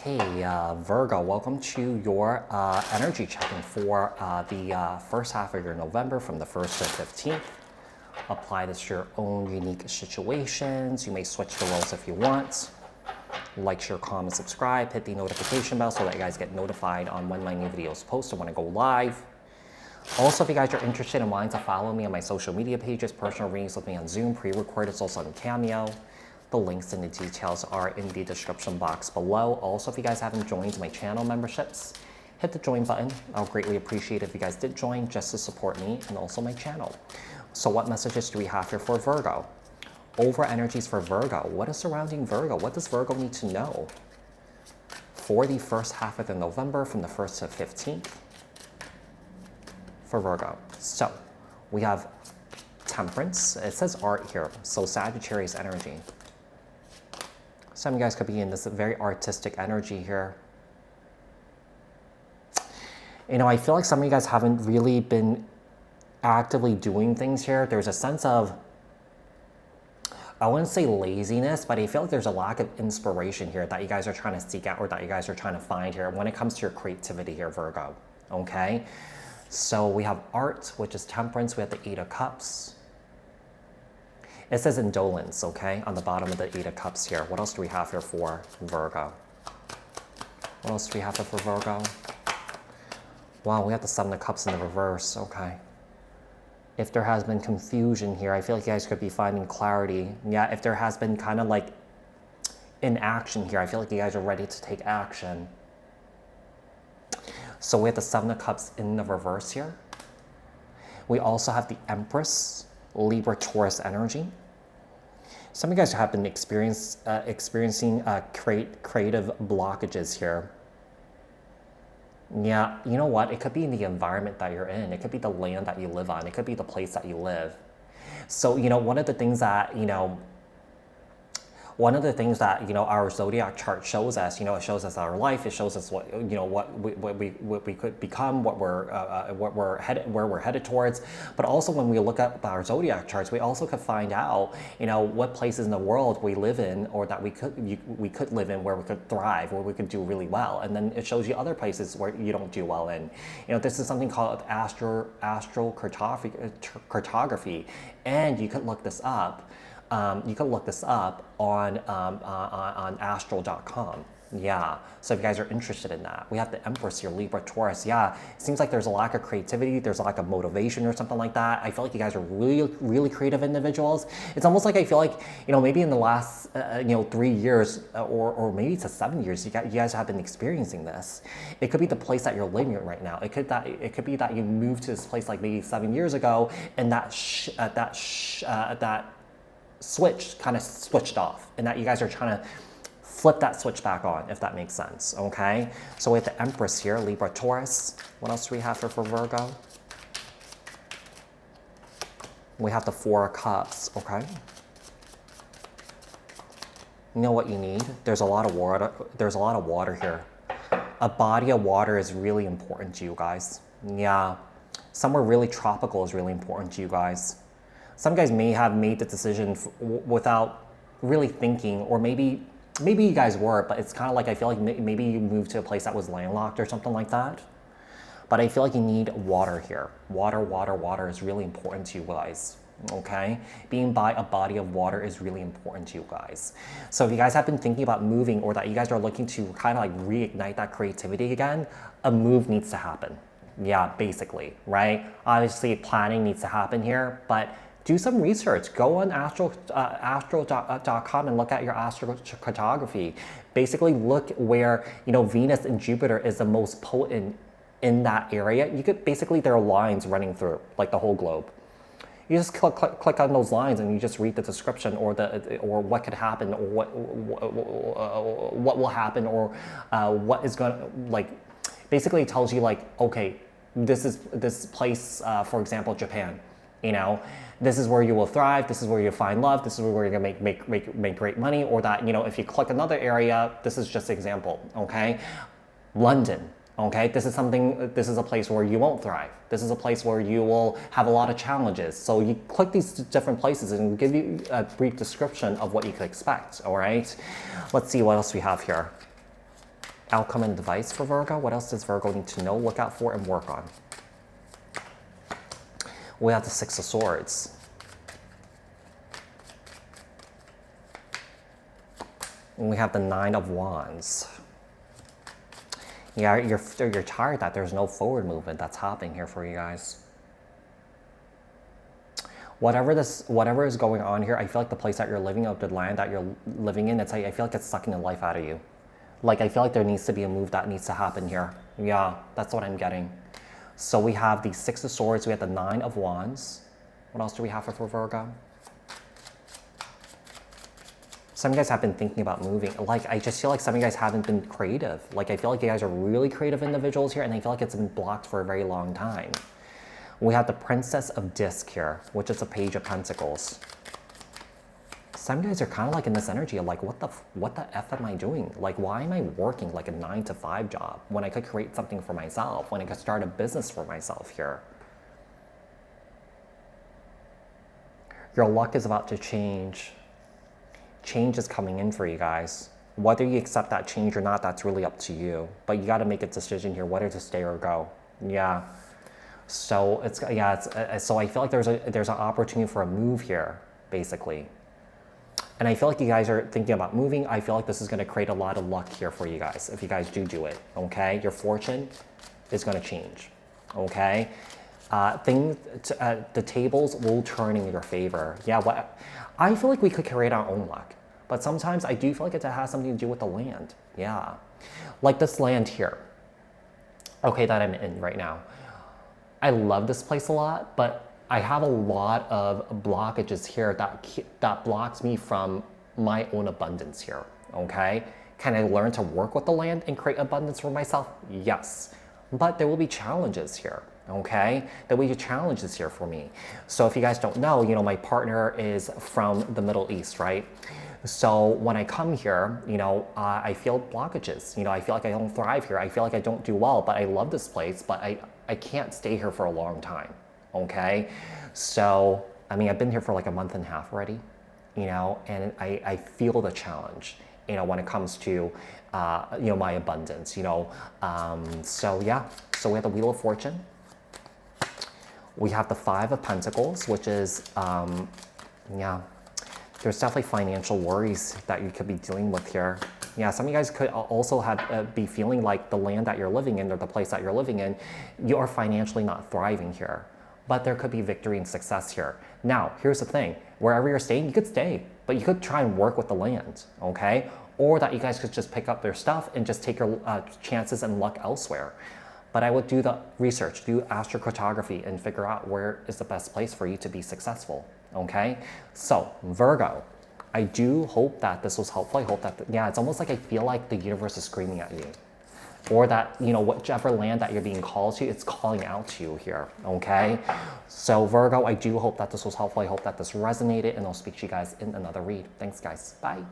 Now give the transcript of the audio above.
Hey, Virgo, welcome to your energy check-in for the first half of your November from the 1st to 15th. Apply this to your own unique situations. You may switch the roles if you want. Like, share, comment, subscribe, hit the notification bell so that you guys get notified on when my new videos post or when I go live. Also, if you guys are interested in wanting to follow me on my social media pages, personal readings with me on Zoom, pre-recorded, it's also on Cameo. The links and the details are in the description box below. Also, if you guys haven't joined my channel memberships, hit the join button. I'll greatly appreciate if you guys did join just to support me and also my channel. So what messages do we have here for Virgo? Over energies for Virgo. What is surrounding Virgo? What does Virgo need to know for the first half of the November from the 1st to 15th for Virgo? So we have Temperance. It says art here, so Sagittarius energy. Some of you guys could be in this very artistic energy here. You know, I feel like some of you guys haven't really been actively doing things here. There's a sense of, I wouldn't say laziness, but I feel like there's a lack of inspiration here that you guys are trying to seek out or that you guys are trying to find here when it comes to your creativity here, Virgo, okay? So we have art, which is Temperance. We have the Eight of Cups. It says indolence, okay, on the bottom of the Eight of Cups here. What else do we have here for Virgo? What else do we have here for Virgo? Wow, we have the Seven of Cups in the reverse, okay. If there has been confusion here, I feel like you guys could be finding clarity. Yeah, if there has been kind of like inaction here, I feel like you guys are ready to take action. So we have the Seven of Cups in the reverse here. We also have the Empress, Libra, Taurus energy. Some of you guys have been experiencing creative blockages here. Yeah, you know what? It could be in the environment that you're in. It could be the land that you live on. It could be the place that you live. So, you know, one of the things that, our Zodiac chart shows us, it shows us our life. It shows us what we could become, where we're headed towards. But also when we look at our Zodiac charts, we also could find out, what places in the world we live in, or that we could live in, where we could thrive, where we could do really well. And then it shows you other places where you don't do well in. This is something called Astrocartography, and you could look this up. You can look this up on astral.com. Yeah, so if you guys are interested in that. We have the Empress here, Libra, Taurus. Yeah, it seems like there's a lack of creativity. There's a lack of motivation or something like that. I feel like you guys are really, really creative individuals. It's almost like I feel like, maybe in the last, 3 years or maybe to 7 years, you guys have been experiencing this. It could be the place that you're living in right now. It could be that you moved to this place like maybe 7 years ago, and that switch kind of switched off, and that you guys are trying to flip that switch back on, if that makes sense, okay? So we have the Empress here, Libra, Taurus. What else do we have here for Virgo? We have the Four of Cups, okay? You know what you need? There's a lot of water. There's a lot of water here. A body of water is really important to you guys. Yeah, somewhere really tropical is really important to you guys. Some guys may have made the decision without really thinking, or maybe you guys were, but it's kind of like, I feel like maybe you moved to a place that was landlocked or something like that. But I feel like you need water here. Water is really important to you guys, okay? Being by a body of water is really important to you guys. So if you guys have been thinking about moving, or that you guys are looking to kind of like reignite that creativity again, a move needs to happen. Yeah, basically, right? Obviously planning needs to happen here, but do some research. Go on astro.com and look at your astrocartography. Basically look where, Venus and Jupiter is the most potent in that area. You could basically, there are lines running through like the whole globe. You just click on those lines and you just read the description, or or what could happen, or what will happen, or what is going to, like, basically it tells you like, okay, this place, for example, Japan. This is where you will thrive. This is where you find love. This is where you're gonna make great money. Or that, if you click another area, this is just an example, okay? London, okay? This is a place where you won't thrive. This is a place where you will have a lot of challenges. So you click these different places and it'll give you a brief description of what you could expect, all right? Let's see what else we have here. Outcome and advice for Virgo. What else does Virgo need to know, look out for, and work on? We have the Six of Swords. And we have the Nine of Wands. Yeah, you're tired that there's no forward movement that's happening here for you guys. Whatever is going on here, I feel like the place that you're living, or the land that you're living in, it's like, I feel like it's sucking the life out of you. Like, I feel like there needs to be a move that needs to happen here. Yeah, that's what I'm getting. So we have the Six of Swords, we have the Nine of Wands. What else do we have for Virgo? Some of you guys have been thinking about moving. Like, I just feel like some of you guys haven't been creative. Like, I feel like you guys are really creative individuals here, and I feel like it's been blocked for a very long time. We have the Princess of Disc here, which is a Page of Pentacles. Some of you guys are kind of like in this energy of like, what the F am I doing? Like, why am I working like a 9-to-5 job when I could create something for myself, when I could start a business for myself here? Your luck is about to change. Change is coming in for you guys. Whether you accept that change or not, that's really up to you. But you got to make a decision here, whether to stay or go. Yeah. So so I feel like there's an opportunity for a move here, basically. And I feel like you guys are thinking about moving. I feel like this is going to create a lot of luck here for you guys if you guys do it. Okay, your fortune is going to change. Okay, the tables will turn in your favor. Yeah, I feel like we could create our own luck. But sometimes I do feel like it has something to do with the land. Yeah. Like this land here. Okay, that I'm in right now. I love this place a lot, but I have a lot of blockages here that blocks me from my own abundance here, okay? Can I learn to work with the land and create abundance for myself? Yes. But there will be challenges here, okay? There will be challenges here for me. So if you guys don't know, you know, my partner is from the Middle East, right? So when I come here, you know, I feel blockages. You know, I feel like I don't thrive here. I feel like I don't do well, but I love this place, but I can't stay here for a long time, okay? So, I mean, I've been here for like a month and a half already, you know, and I feel the challenge, you know, when it comes to, you know, my abundance, you know. So yeah, so we have the Wheel of Fortune. We have the Five of Pentacles, which is, yeah, there's definitely financial worries that you could be dealing with here. Yeah, some of you guys could also be feeling like the land that you're living in or the place that you're living in, you are financially not thriving here. But there could be victory and success here. Now, here's the thing. Wherever you're staying, you could stay, but you could try and work with the land, okay? Or that you guys could just pick up their stuff and just take your chances and luck elsewhere. But I would do the research, do astrocartography, and figure out where is the best place for you to be successful, okay? So, Virgo, I do hope that this was helpful. I hope that, yeah, it's almost like I feel like the universe is screaming at you. Or that, you know, whichever land that you're being called to, it's calling out to you here, okay? So, Virgo, I do hope that this was helpful. I hope that this resonated, and I'll speak to you guys in another read. Thanks, guys. Bye.